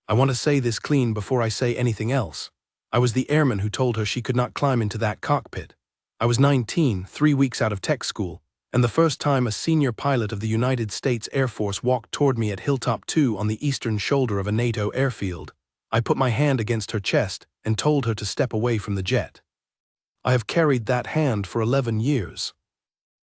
I want to say this clean before I say anything else. I was the airman who told her she could not climb into that cockpit. I was 19, 3 weeks out of tech school, and the first time a senior pilot of the United States Air Force walked toward me at Hilltop 2 on the eastern shoulder of a NATO airfield, I put my hand against her chest and told her to step away from the jet. I have carried that hand for 11 years.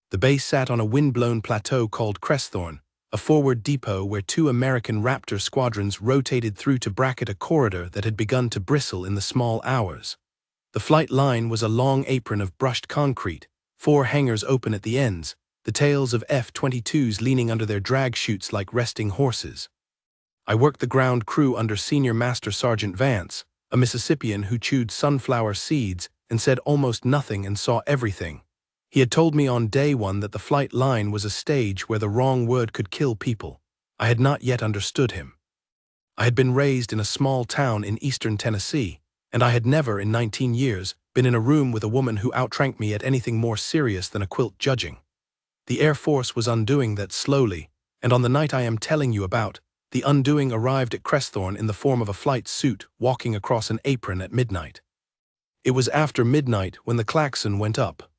The base sat on a wind-blown plateau called Crestthorne, a forward depot where 2 American Raptor squadrons rotated through to bracket a corridor that had begun to bristle in the small hours. The flight line was a long apron of brushed concrete, 4 hangars open at the ends, the tails of F-22s leaning under their drag chutes like resting horses. I worked the ground crew under Senior Master Sergeant Vance, a Mississippian who chewed sunflower seeds and said almost nothing and saw everything. He had told me on day 1 that the flight line was a stage where the wrong word could kill people. I had not yet understood him. I had been raised in a small town in eastern Tennessee, and I had never, in 19 years, been in a room with a woman who outranked me at anything more serious than a quilt judging. The Air Force was undoing that slowly, and on the night I am telling you about, the undoing arrived at Crestthorne in the form of a flight suit walking across an apron at midnight. It was after midnight when the klaxon went up.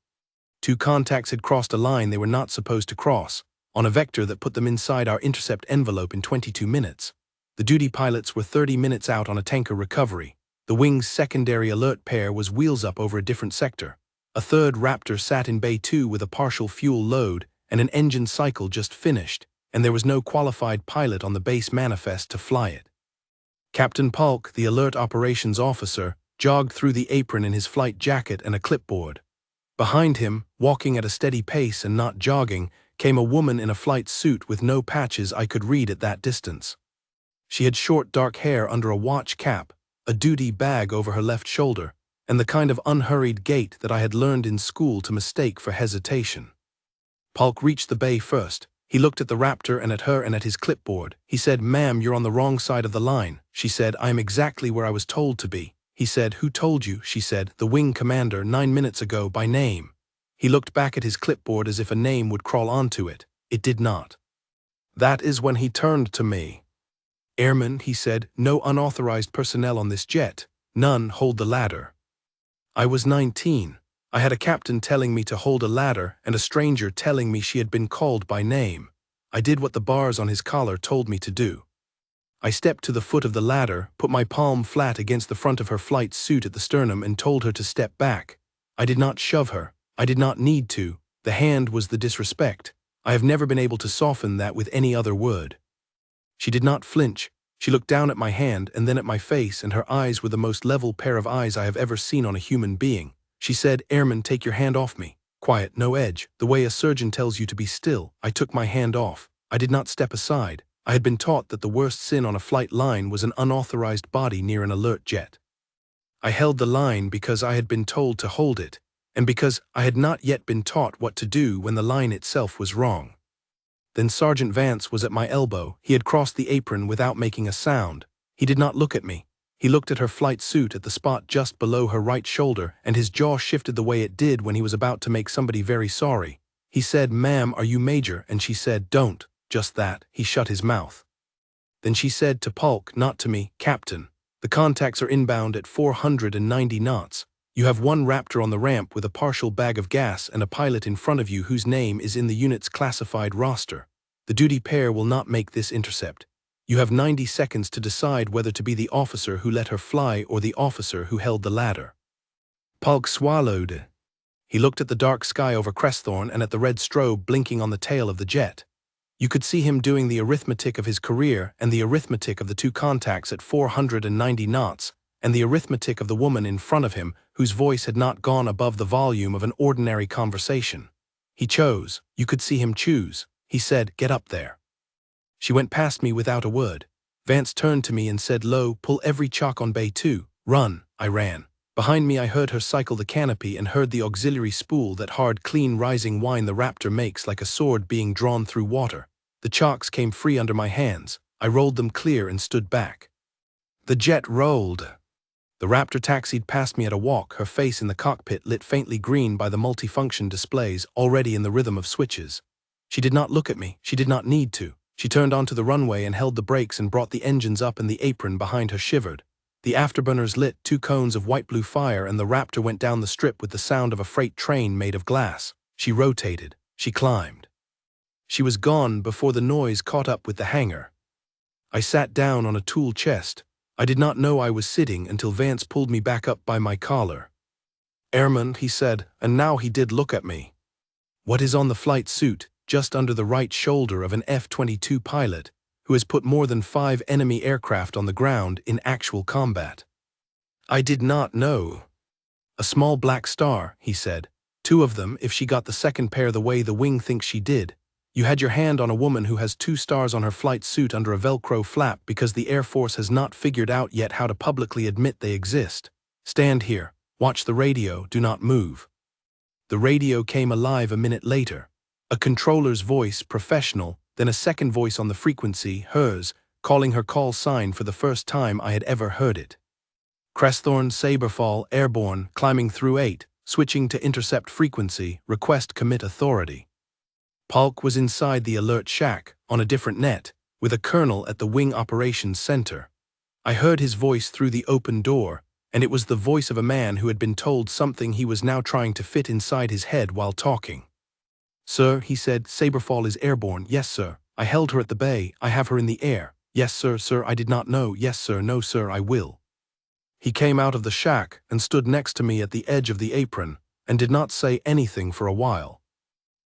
2 contacts had crossed a line they were not supposed to cross, on a vector that put them inside our intercept envelope in 22 minutes. The duty pilots were 30 minutes out on a tanker recovery. The wing's secondary alert pair was wheels up over a different sector. A 3rd Raptor sat in Bay 2 with a partial fuel load and an engine cycle just finished, and there was no qualified pilot on the base manifest to fly it. Captain Polk, the alert operations officer, jogged through the apron in his flight jacket and a clipboard. Behind him, walking at a steady pace and not jogging, came a woman in a flight suit with no patches I could read at that distance. She had short dark hair under a watch cap, a duty bag over her left shoulder, and the kind of unhurried gait that I had learned in school to mistake for hesitation. Polk reached the bay first. He looked at the Raptor and at her and at his clipboard. He said, "Ma'am, you're on the wrong side of the line." She said, "I am exactly where I was told to be." He said, "Who told you?" She said, "The wing commander 9 minutes ago by name." He looked back at his clipboard as if a name would crawl onto it. It did not. That is when he turned to me. "Airman," he said, "no unauthorized personnel on this jet. None hold the ladder." I was 19. I had a captain telling me to hold a ladder and a stranger telling me she had been called by name. I did what the bars on his collar told me to do. I stepped to the foot of the ladder, put my palm flat against the front of her flight suit at the sternum and told her to step back. I did not shove her. I did not need to. The hand was the disrespect. I have never been able to soften that with any other word. She did not flinch. She looked down at my hand and then at my face, and her eyes were the most level pair of eyes I have ever seen on a human being. She said, "Airman, take your hand off me. Quiet, no edge, the way a surgeon tells you to be still." I took my hand off. I did not step aside. I had been taught that the worst sin on a flight line was an unauthorized body near an alert jet. I held the line because I had been told to hold it, and because I had not yet been taught what to do when the line itself was wrong. Then Sergeant Vance was at my elbow. He had crossed the apron without making a sound. He did not look at me. He looked at her flight suit at the spot just below her right shoulder, and his jaw shifted the way it did when he was about to make somebody very sorry. He said, "Ma'am, are you Major?" And she said, "Don't." Just that. He shut his mouth. Then she said to Polk, not to me, "Captain, the contacts are inbound at 490 knots. You have 1 Raptor on the ramp with a partial bag of gas and a pilot in front of you whose name is in the unit's classified roster. The duty pair will not make this intercept. You have 90 seconds to decide whether to be the officer who let her fly or the officer who held the ladder." Polk swallowed. He looked at the dark sky over Crestthorne and at the red strobe blinking on the tail of the jet. You could see him doing the arithmetic of his career and the arithmetic of the 2 contacts at 490 knots, and the arithmetic of the woman in front of him whose voice had not gone above the volume of an ordinary conversation. He chose. You could see him choose. He said, "Get up there." She went past me without a word. Vance turned to me and said low, "Pull every chalk on Bay 2. Run." I ran. Behind me I heard her cycle the canopy and heard the auxiliary spool, that hard, clean rising whine the Raptor makes like a sword being drawn through water. The chalks came free under my hands. I rolled them clear and stood back. The jet rolled. The Raptor taxied past me at a walk, her face in the cockpit lit faintly green by the multifunction displays already in the rhythm of switches. She did not look at me. She did not need to. She turned onto the runway and held the brakes and brought the engines up, and the apron behind her shivered. The afterburners lit 2 cones of white-blue fire, and the Raptor went down the strip with the sound of a freight train made of glass. She rotated. She climbed. She was gone before the noise caught up with the hangar. I sat down on a tool chest. I did not know I was sitting until Vance pulled me back up by my collar. "Airman," he said, and now he did look at me. "What is on the flight suit, just under the right shoulder of an F-22 pilot, who has put more than 5 enemy aircraft on the ground in actual combat?" I did not know. "A small black star," he said. "2 of them if she got the second pair the way the wing thinks she did. You had your hand on a woman who has 2 stars on her flight suit under a Velcro flap because the Air Force has not figured out yet how to publicly admit they exist. Stand here. Watch the radio. Do not move." The radio came alive a minute later. A controller's voice, professional, then a second voice on the frequency, hers, calling her call sign for the first time I had ever heard it. "Crestthorne, Saberfall, airborne, climbing through 8, switching to intercept frequency, request commit authority." Polk was inside the alert shack, on a different net, with a colonel at the wing operations center. I heard his voice through the open door, and it was the voice of a man who had been told something he was now trying to fit inside his head while talking. "Sir," he said, "Saberfall is airborne." "Yes, sir. I held her at the bay. I have her in the air." "Yes, sir. Sir, I did not know." "Yes, sir. No, sir, I will." He came out of the shack and stood next to me at the edge of the apron, and did not say anything for a while.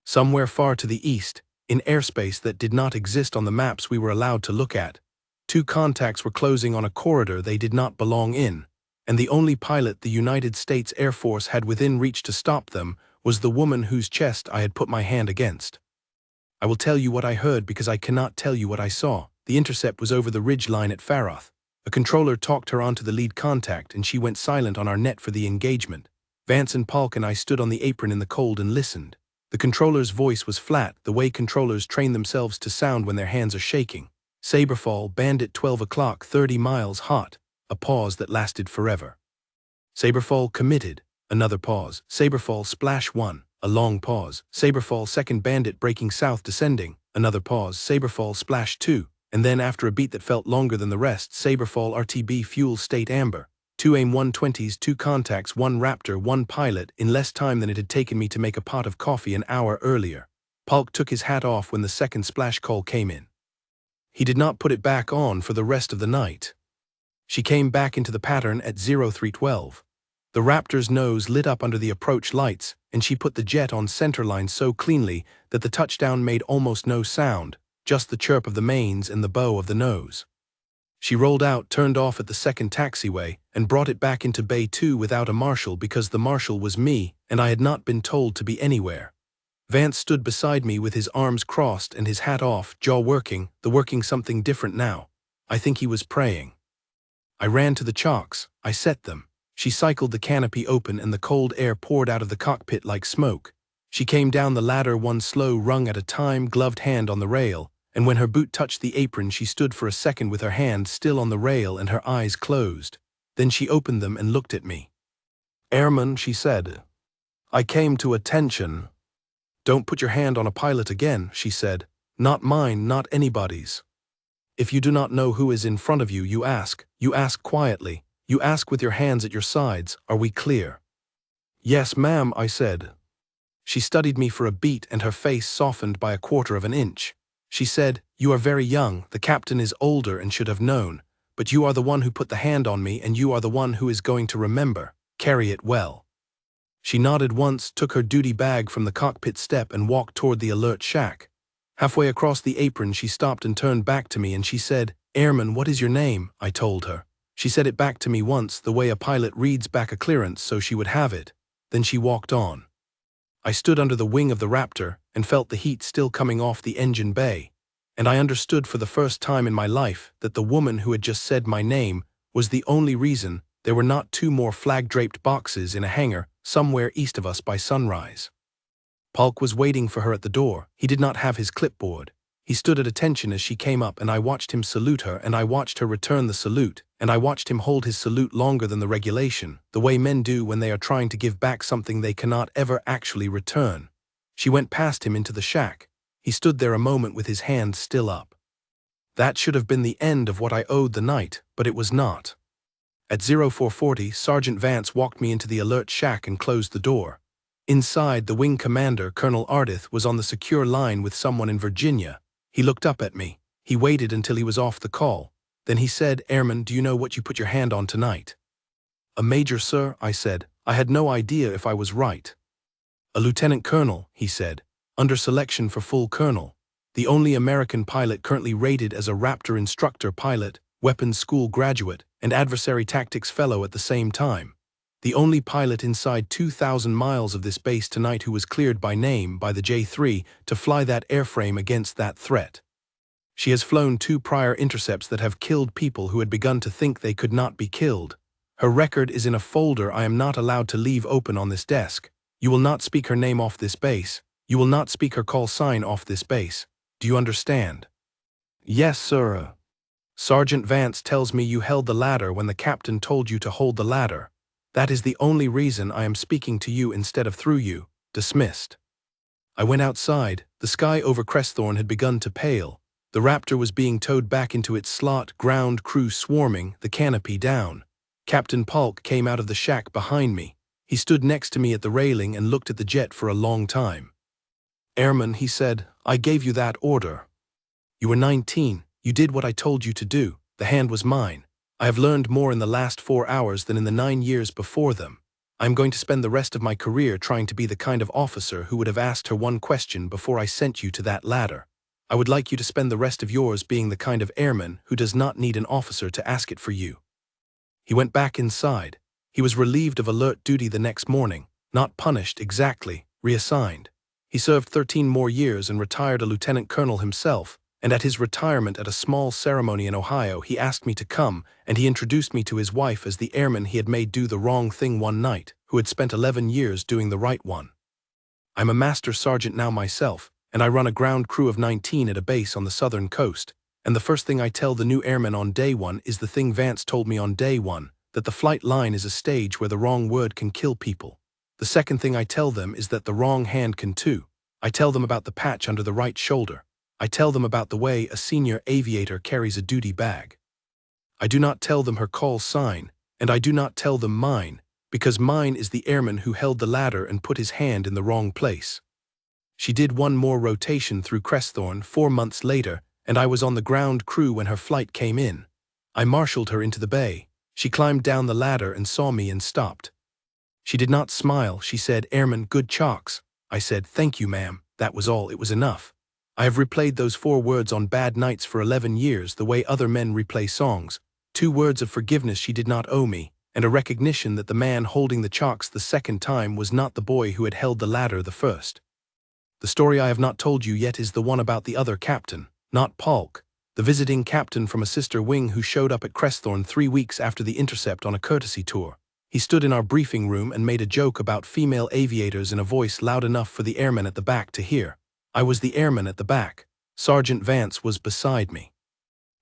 Somewhere far to the east, in airspace that did not exist on the maps we were allowed to look at, 2 contacts were closing on a corridor they did not belong in, and the only pilot the United States Air Force had within reach to stop them was the woman whose chest I had put my hand against. I will tell you what I heard because I cannot tell you what I saw. The intercept was over the ridge line at Faroth. A controller talked her onto the lead contact, and she went silent on our net for the engagement. Vance and Polk and I stood on the apron in the cold and listened. The controller's voice was flat, the way controllers train themselves to sound when their hands are shaking. "Saberfall, bandit 12 o'clock, 30 miles hot." A pause that lasted forever. "Saberfall committed." Another pause. "Saberfall splash 1." A long pause. "Saberfall second bandit breaking south descending." Another pause. "Saberfall splash 2." And then after a beat that felt longer than the rest, "Saberfall RTB fuel state amber. 2 AIM 120s, 2 contacts, 1 Raptor, 1 pilot," in less time than it had taken me to make a pot of coffee an hour earlier. Polk took his hat off when the second splash call came in. He did not put it back on for the rest of the night. She came back into the pattern at 0312. The Raptor's nose lit up under the approach lights, and she put the jet on centerline so cleanly that the touchdown made almost no sound, just the chirp of the mains and the bow of the nose. She rolled out, turned off at the second taxiway, and brought it back into Bay 2 without a marshal because the marshal was me, and I had not been told to be anywhere. Vance stood beside me with his arms crossed and his hat off, jaw working, the working something different now. I think he was praying. I ran to the chocks. I set them. She cycled the canopy open and the cold air poured out of the cockpit like smoke. She came down the ladder, one slow rung at a time, gloved hand on the rail, and when her boot touched the apron she stood for a second with her hand still on the rail and her eyes closed. Then she opened them and looked at me. "Airman," she said, "I came to attention." "Don't put your hand on a pilot again," she said. "Not mine, not anybody's. If you do not know who is in front of you, you ask quietly, you ask with your hands at your sides, are we clear?" "Yes, ma'am," I said. She studied me for a beat and her face softened by a quarter of an inch. She said, "You are very young, the captain is older and should have known, but you are the one who put the hand on me and you are the one who is going to remember. Carry it well." She nodded once, took her duty bag from the cockpit step and walked toward the alert shack. Halfway across the apron she stopped and turned back to me and she said, "Airman, what is your name?" I told her. She said it back to me once, the way a pilot reads back a clearance so she would have it. Then she walked on. I stood under the wing of the Raptor and felt the heat still coming off the engine bay, and I understood for the first time in my life that the woman who had just said my name was the only reason there were not 2 more flag-draped boxes in a hangar somewhere east of us by sunrise. Polk was waiting for her at the door. He did not have his clipboard. He stood at attention as she came up, and I watched him salute her, and I watched her return the salute, and I watched him hold his salute longer than the regulation, the way men do when they are trying to give back something they cannot ever actually return. She went past him into the shack. He stood there a moment with his hands still up. That should have been the end of what I owed the night, but it was not. At 0440, Sergeant Vance walked me into the alert shack and closed the door. Inside, the wing commander, Colonel Ardith, was on the secure line with someone in Virginia. He looked up at me. He waited until he was off the call. Then he said, "Airman, do you know what you put your hand on tonight?" "A major, sir," I said. I had no idea if I was right. "A lieutenant colonel," he said, "under selection for full colonel. The only American pilot currently rated as a Raptor instructor pilot, weapons school graduate, and adversary tactics fellow at the same time. The only pilot inside 2,000 miles of this base tonight who was cleared by name by the J-3 to fly that airframe against that threat. She has flown 2 prior intercepts that have killed people who had begun to think they could not be killed. Her record is in a folder I am not allowed to leave open on this desk. You will not speak her name off this base. You will not speak her call sign off this base. Do you understand?" "Yes, sir." "Sergeant Vance tells me you held the ladder when the captain told you to hold the ladder. That is the only reason I am speaking to you instead of through you. Dismissed." I went outside. The sky over Crestthorne had begun to pale. The Raptor was being towed back into its slot, ground crew swarming, the canopy down. Captain Polk came out of the shack behind me. He stood next to me at the railing and looked at the jet for a long time. "Airman," he said, "I gave you that order. You were 19. You did what I told you to do. The hand was mine. I have learned more in the last 4 hours than in the 9 years before them. I am going to spend the rest of my career trying to be the kind of officer who would have asked her one question before I sent you to that ladder. I would like you to spend the rest of yours being the kind of airman who does not need an officer to ask it for you." He went back inside. He was relieved of alert duty the next morning, not punished exactly, reassigned. He served 13 more years and retired a lieutenant colonel himself, and at his retirement at a small ceremony in Ohio he asked me to come, and he introduced me to his wife as the airman he had made do the wrong thing one night, who had spent 11 years doing the right one. I'm a master sergeant now myself, and I run a ground crew of 19 at a base on the southern coast, and the first thing I tell the new airmen on day one is the thing Vance told me on day one, that the flight line is a stage where the wrong word can kill people. The second thing I tell them is that the wrong hand can too. I tell them about the patch under the right shoulder. I tell them about the way a senior aviator carries a duty bag. I do not tell them her call sign, and I do not tell them mine, because mine is the airman who held the ladder and put his hand in the wrong place. She did one more rotation through Crestthorne 4 months later, and I was on the ground crew when her flight came in. I marshaled her into the bay. She climbed down the ladder and saw me and stopped. She did not smile. She said, "Airman, good chalks." I said, "Thank you, ma'am." That was all. It was enough. I have replayed those 4 words on bad nights for 11 years the way other men replay songs. 2 words of forgiveness she did not owe me, and a recognition that the man holding the chalks the second time was not the boy who had held the ladder the first. The story I have not told you yet is the one about the other captain, not Polk, the visiting captain from a sister wing who showed up at Crestthorne 3 weeks after the intercept on a courtesy tour. He stood in our briefing room and made a joke about female aviators in a voice loud enough for the airmen at the back to hear. I was the airman at the back. Sergeant Vance was beside me.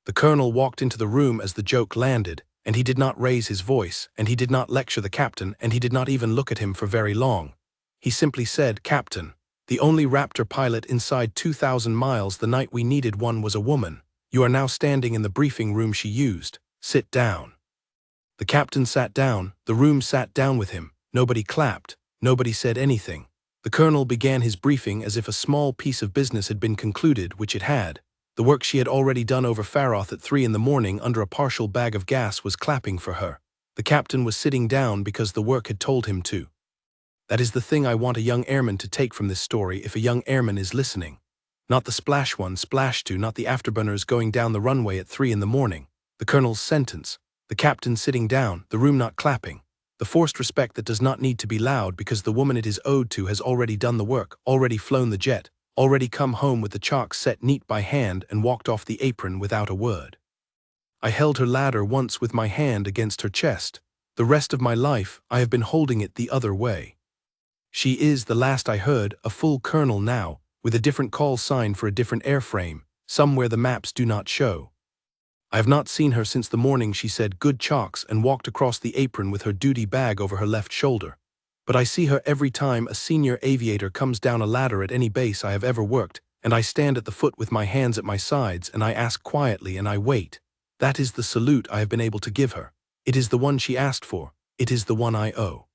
The colonel walked into the room as the joke landed, and he did not raise his voice, and he did not lecture the captain, and he did not even look at him for very long. He simply said, "Captain, the only Raptor pilot inside 2,000 miles the night we needed one was a woman. You are now standing in the briefing room she used. Sit down." The captain sat down. The room sat down with him. Nobody clapped. Nobody said anything. The colonel began his briefing as if a small piece of business had been concluded, which it had. The work she had already done over Faroth at 3 in the morning under a partial bag of gas was clapping for her. The captain was sitting down because the work had told him to. That is the thing I want a young airman to take from this story if a young airman is listening. Not the splash one, splash two, not the afterburners going down the runway at 3 in the morning. The colonel's sentence. The captain sitting down, the room not clapping. The forced respect that does not need to be loud because the woman it is owed to has already done the work, already flown the jet, already come home with the chalks set neat by hand and walked off the apron without a word. I held her ladder once with my hand against her chest. The rest of my life I have been holding it the other way. She is, the last I heard, a full colonel now, with a different call sign for a different airframe, somewhere the maps do not show. I have not seen her since the morning she said "good chalks" and walked across the apron with her duty bag over her left shoulder. But I see her every time a senior aviator comes down a ladder at any base I have ever worked, and I stand at the foot with my hands at my sides, and I ask quietly, and I wait. That is the salute I have been able to give her. It is the one she asked for. It is the one I owe.